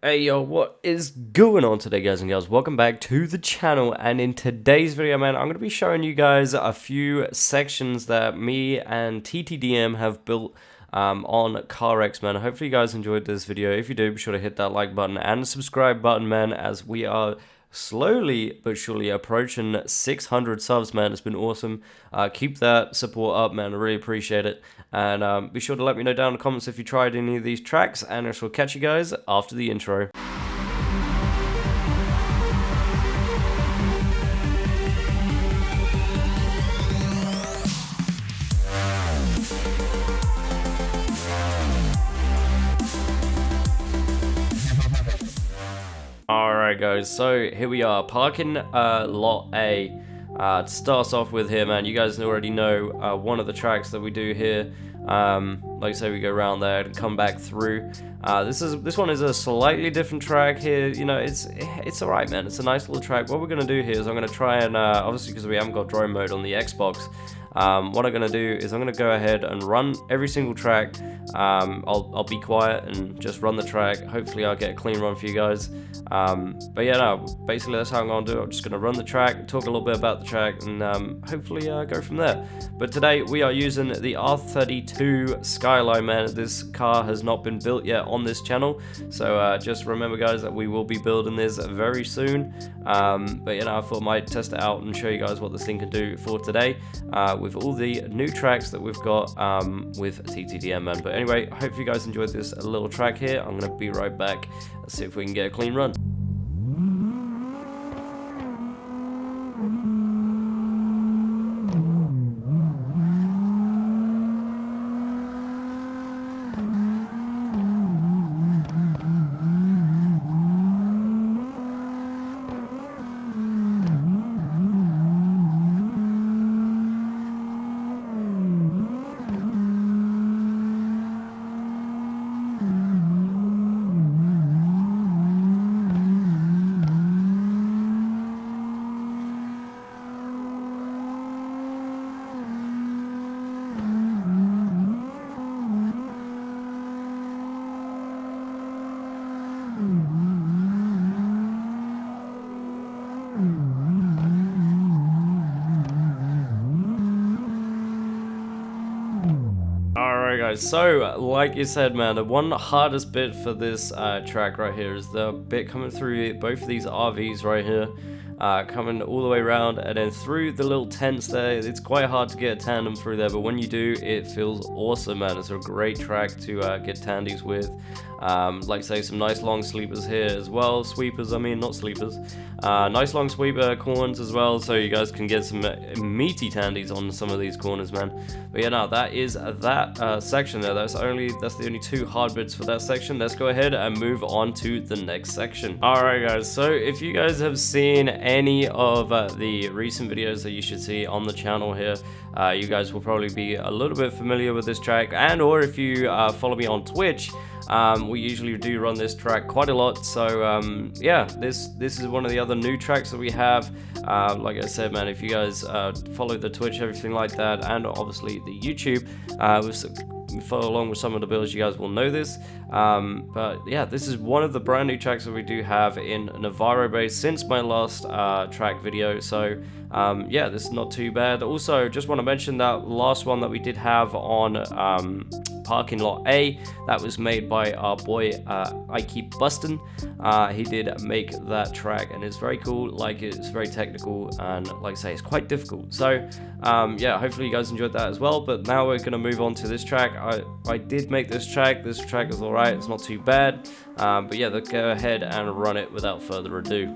Hey yo, what is going on today, guys and girls? Welcome back to the channel, and in today's video, man, I'm going to be showing you guys a few sections that me and TTDM have built on CarX, man. Hopefully you guys enjoyed this video. If you do, be sure to hit that like button and subscribe button, man, as we are slowly but surely approaching 600 subs, man. It's been awesome. Keep that support up, man. I really appreciate it. And be sure to let me know down in the comments if you tried any of these tracks, and I shall catch you guys after the intro. Alright guys, so here we are, parking lot A. To start us off with here, man, you guys already know one of the tracks that we do here. Like I say, we go around there and come back through. This one is a slightly different track here. You know, it's alright, man. It's a nice little track. What we're gonna do here is I'm gonna try and obviously, because we haven't got drone mode on the Xbox, what I'm gonna do is I'm gonna go ahead and run every single track. I'll be quiet and just run the track. Hopefully I'll get a clean run for you guys. But yeah, no, basically that's how I'm gonna do it. I'm just gonna run the track, talk a little bit about the track, and hopefully go from there. But today we are using the R32 Skyline, man. This car has not been built yet on this channel, so just remember, guys, that we will be building this very soon. But you know, I thought I might test it out and show you guys what this thing can do for today, with all the new tracks that we've got with TTDM, man. But anyway, I hope you guys enjoyed this little track here. I'm gonna be right back. Let's see if we can get a clean run. Alright guys, so like you said, man, the one hardest bit for this track right here is the bit coming through both of these RVs right here, coming all the way around and then through the little tents there. It's quite hard to get a tandem through there, but when you do, it feels awesome, man. It's a great track to get tandies with. Like say some nice long sleepers here as well. Sweepers, I mean, not sleepers. Nice long sweeper corners as well, so you guys can get some meaty tandies on some of these corners, man. But yeah, no, that is that section there. That's the only two hard bits for that section. Let's go ahead and move on to the next section. Alright guys, so if you guys have seen any of the recent videos that you should see on the channel here, you guys will probably be a little bit familiar with this track, and or if you follow me on Twitch, we usually do run this track quite a lot. So yeah, this is one of the other new tracks that we have. Like I said, man, if you guys follow the Twitch, everything like that, and obviously the YouTube, follow along with some of the builds, you guys will know this. But yeah, this is one of the brand new tracks that we do have in Navarro base since my last track video. So yeah, this is not too bad. Also, just want to mention that last one that we did have on parking lot A, that was made by our boy I Keep Bustin'. He did make that track, and it's very cool. Like, it's very technical, and like I say, it's quite difficult. So yeah, hopefully you guys enjoyed that as well. But now we're gonna move on to this track. I did make this track. This track is alright, it's not too bad. But yeah, let's go ahead and run it without further ado.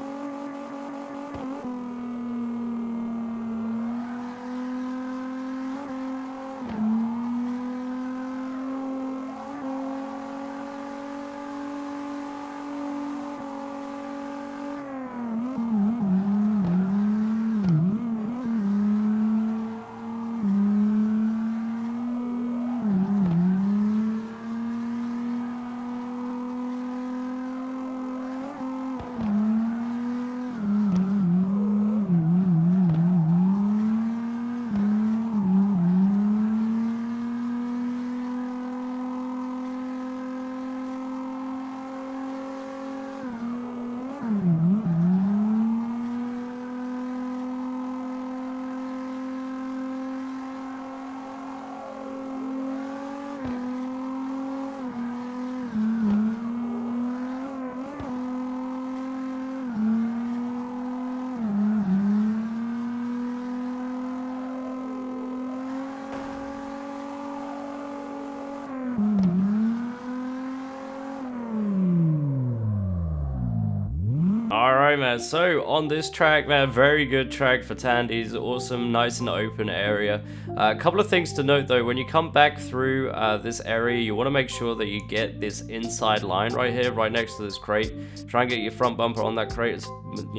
Alright, man, so on this track, man, very good track for Tandy's, awesome, nice and open area. A couple of things to note though, when you come back through this area, you want to make sure that you get this inside line right here, right next to this crate. Try and get your front bumper on that crate as,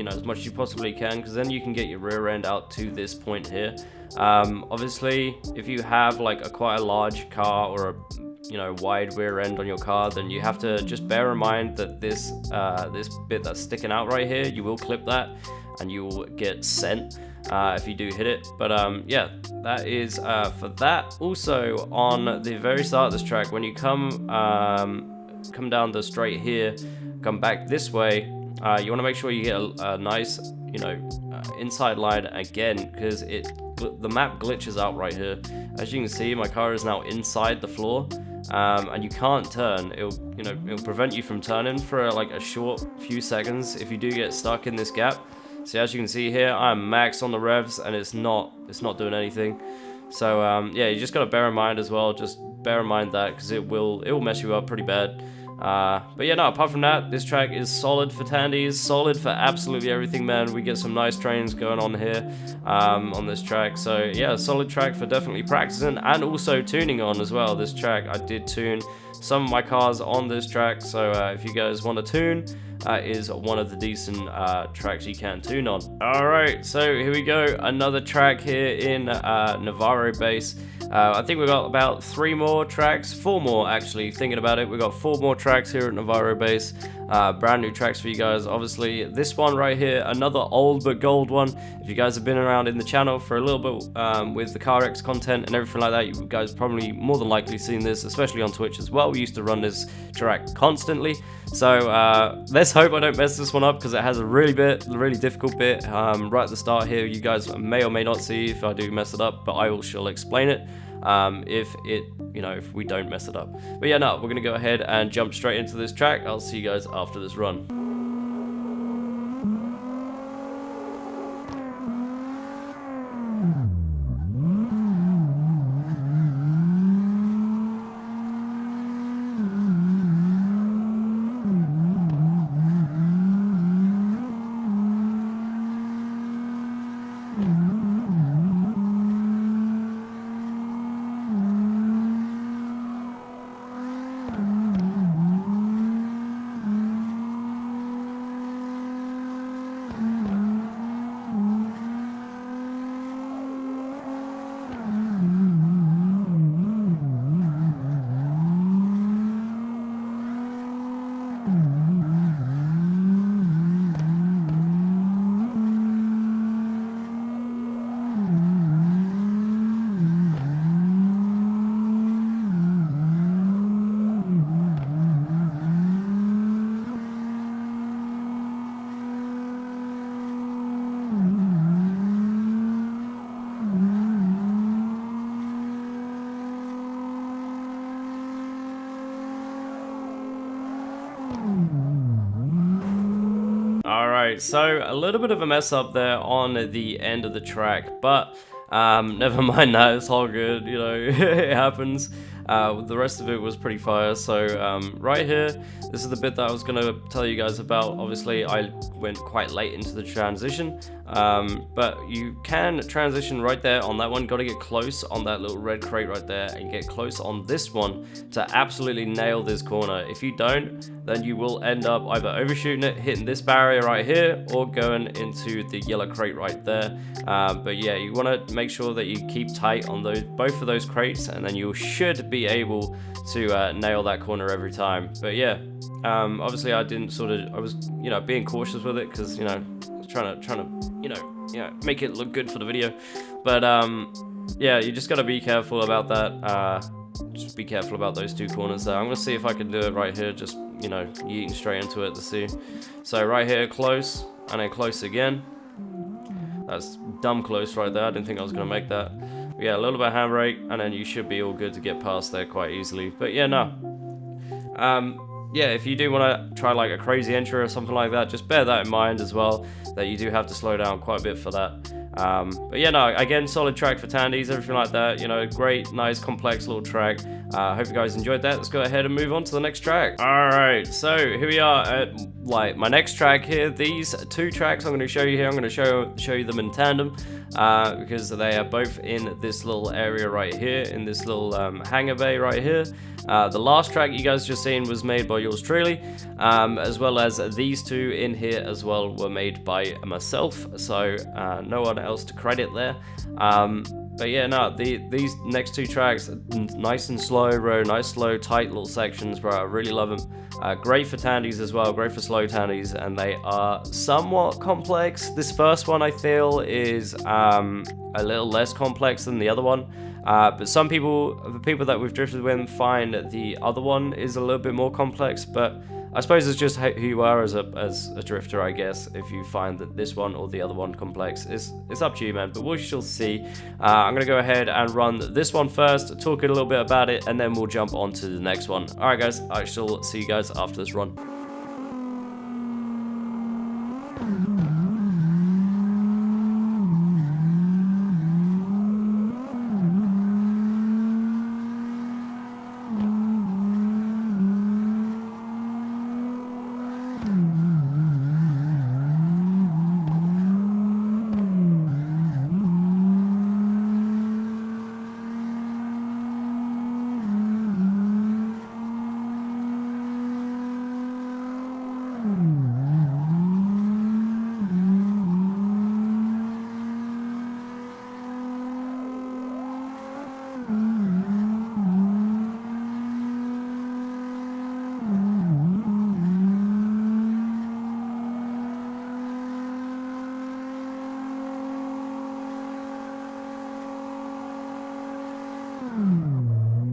as much as you possibly can, because then you can get your rear end out to this point here. Obviously, if you have like quite a large car or a wide rear end on your car, then you have to just bear in mind that this bit that's sticking out right here, you will clip that and you will get sent if you do hit it. But yeah, that is for that. Also, on the very start of this track, when you come down the straight here, come back this way, you want to make sure you get a nice inside line again, because the map glitches out right here. As you can see, my car is now inside the floor. And you can't turn. It'll prevent you from turning for like a short few seconds if you do get stuck in this gap. So as you can see here, I'm max on the revs and it's not doing anything. So yeah, you just gotta bear in mind as well. Just bear in mind that, because it will mess you up pretty bad. But yeah, no, apart from that, this track is solid for Tandy's, solid for absolutely everything, man. We get some nice trains going on here on this track. So yeah, solid track for definitely practicing and also tuning on as well. This track, I did tune some of my cars on this track, so if you guys want to tune, is one of the decent tracks you can tune on. Alright, so here we go, another track here in Navarro base. I think we've got about 4 more actually, thinking about it. We've got 4 more tracks here at Navarro base, brand new tracks for you guys. Obviously this one right here, another old but gold one. If you guys have been around in the channel for a little bit with the CarX content and everything like that, you guys probably more than likely seen this, especially on Twitch as well. We used to run this track constantly, so let's hope I don't mess this one up, because it has a really difficult bit right at the start here. You guys may or may not see if I do mess it up, but I will sure explain it if we don't mess it up. But yeah, no, we're gonna go ahead and jump straight into this track. I'll see you guys after this run. Alright, so a little bit of a mess up there on the end of the track, but never mind that, it's all good, it happens. The rest of it was pretty fire. So right here, this is the bit that I was going to tell you guys about. Obviously I went quite late into the transition, but you can transition right there on that one. Got to get close on that little red crate right there and get close on this one to absolutely nail this corner. If you don't, then you will end up either overshooting it, hitting this barrier right here, or going into the yellow crate right there. But yeah, you want to make sure that you keep tight on both of those crates, and then you should be able to nail that corner every time. But yeah, obviously I was being cautious with it, because trying to make it look good for the video. But yeah, you just got to be careful about that. Just be careful about those two corners there. I'm gonna see if I can do it right here, just yeeting straight into it to see. So right here, close, and then close again. That's dumb close right there. I didn't think I was gonna make that. But yeah, a little bit of handbrake, and then you should be all good to get past there quite easily. But yeah, no. Yeah, if you do want to try like a crazy entry or something like that, just bear that in mind as well, that you do have to slow down quite a bit for that. But yeah, no, again, solid track for Tandy's, everything like that, great, nice, complex little track. Hope you guys enjoyed that. Let's go ahead and move on to the next track. Alright, so here we are at like my next track here. These two tracks I'm going to show you here, I'm going to show you them in tandem because they are both in this little area right here, in this little hangar bay right here. The last track you guys just seen was made by yours truly, as well as these two in here as well were made by myself, so no one else to credit there. But yeah, no, these next two tracks, nice and slow, bro, nice, slow, tight little sections, bro, I really love them. Great for tandies as well, great for slow tandies, and they are somewhat complex. This first one I feel is a little less complex than the other one. But some people, the people that we've drifted with, find the other one is a little bit more complex, but I suppose it's just who you are as a drifter, I guess. If you find that this one or the other one complex, it's up to you, man, but we shall see. I'm gonna go ahead and run this one first, talk a little bit about it, and then we'll jump on to the next one. Alright guys, I shall see you guys after this run.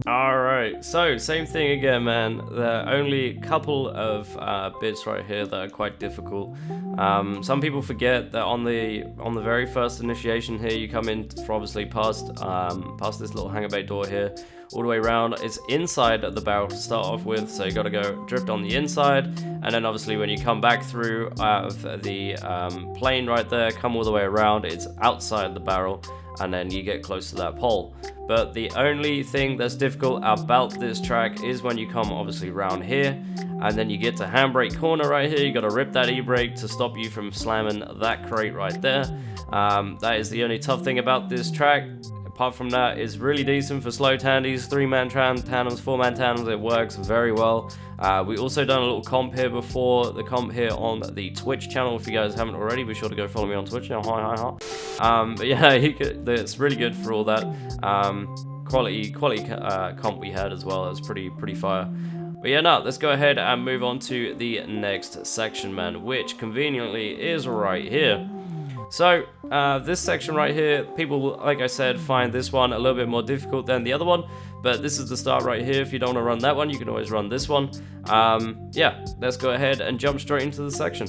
Alright, so same thing again, man. There are only a couple of bits right here that are quite difficult. Some people forget that on the very first initiation here, you come in obviously past this little hangar bay door here, all the way around. It's inside the barrel to start off with, so you got to go drift on the inside, and then obviously when you come back through out of the plane right there, come all the way around, it's outside the barrel, and then you get close to that pole. But the only thing that's difficult about this track is when you come obviously around here, and then you get to handbrake corner right here. You got to rip that e-brake to stop you from slamming that crate right there. That is the only tough thing about this track. Apart from that, it's really decent for slow tandies, 3-man tandems, 4-man tandems. It works very well. We also done a little comp here before, the comp here on the Twitch channel. If you guys haven't already, be sure to go follow me on Twitch now. Hi. But yeah, it's really good for all that. Quality comp we had as well. It was pretty fire. But yeah, no, let's go ahead and move on to the next section, man, which conveniently is right here. So, this section right here, people, like I said, find this one a little bit more difficult than the other one, but this is the start right here. If you don't want to run that one, you can always run this one. Yeah, let's go ahead and jump straight into the section.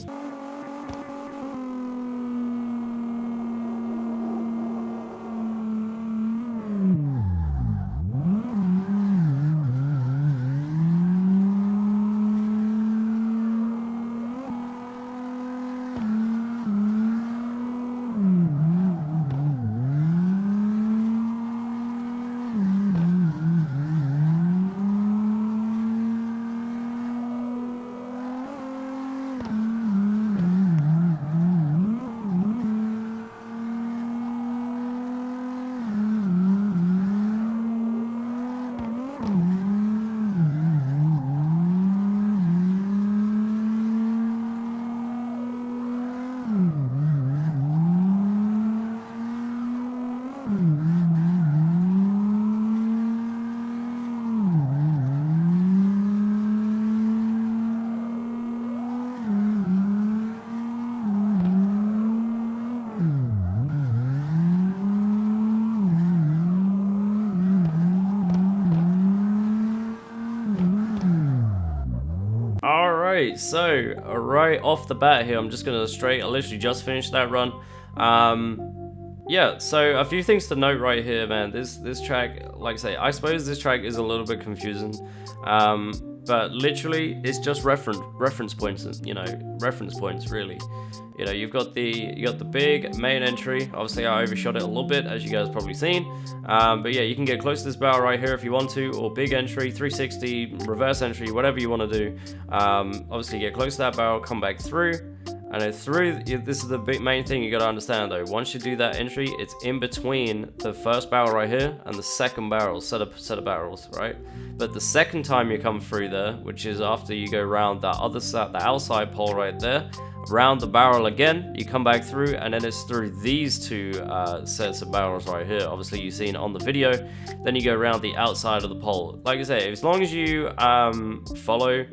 Alright, so right off the bat here, I'm just gonna I literally just finished that run. Yeah, so a few things to note right here, man. This track, like I say, I suppose this track is a little bit confusing. but literally it's just reference points, you know, reference points really. You know, you got the big main entry. Obviously I overshot it a little bit, as you guys probably seen, but yeah, you can get close to this barrel right here if you want to, or big entry, 360, reverse entry, whatever you want to do. Obviously get close to that barrel, come back through. And this is the big main thing you gotta understand though. Once you do that entry, it's in between the first barrel right here and the second barrel, set of barrels, right? But the second time you come through there, which is after you go around that other side, the outside pole right there, round the barrel again, you come back through, and then it's through these two sets of barrels right here. Obviously you've seen on the video. Then you go around the outside of the pole. Like I say, as long as you follow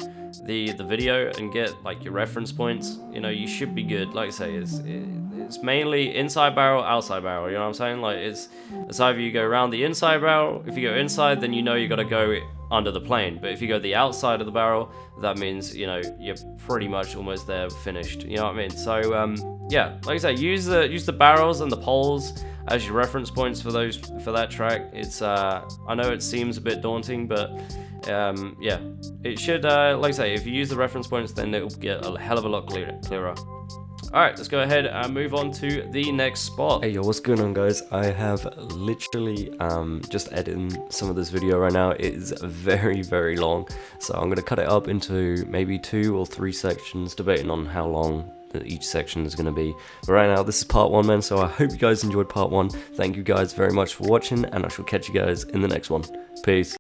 the video and get like your reference points, you know, you should be good. Like I say, it's mainly inside barrel, outside barrel, you know what I'm saying? Like it's either you go around the inside barrel. If you go inside, then you know you got to go under the plane. But if you go the outside of the barrel, that means, you know, you're pretty much almost there, finished, you know what I mean? So yeah, like I say, use the barrels and the poles as your reference points for that track. It's I know it seems a bit daunting, but yeah, it should, like I say, if you use the reference points, then it'll get a hell of a lot clearer. Alright, let's go ahead and move on to the next spot. Hey yo, what's going on guys? I have literally just editing some of this video right now. It is very, very long, so I'm going to cut it up into maybe 2 or 3 sections, debating on how long each section is going to be. But right now, this is part 1, man, so I hope you guys enjoyed part 1. Thank you guys very much for watching, and I shall catch you guys in the next one. Peace.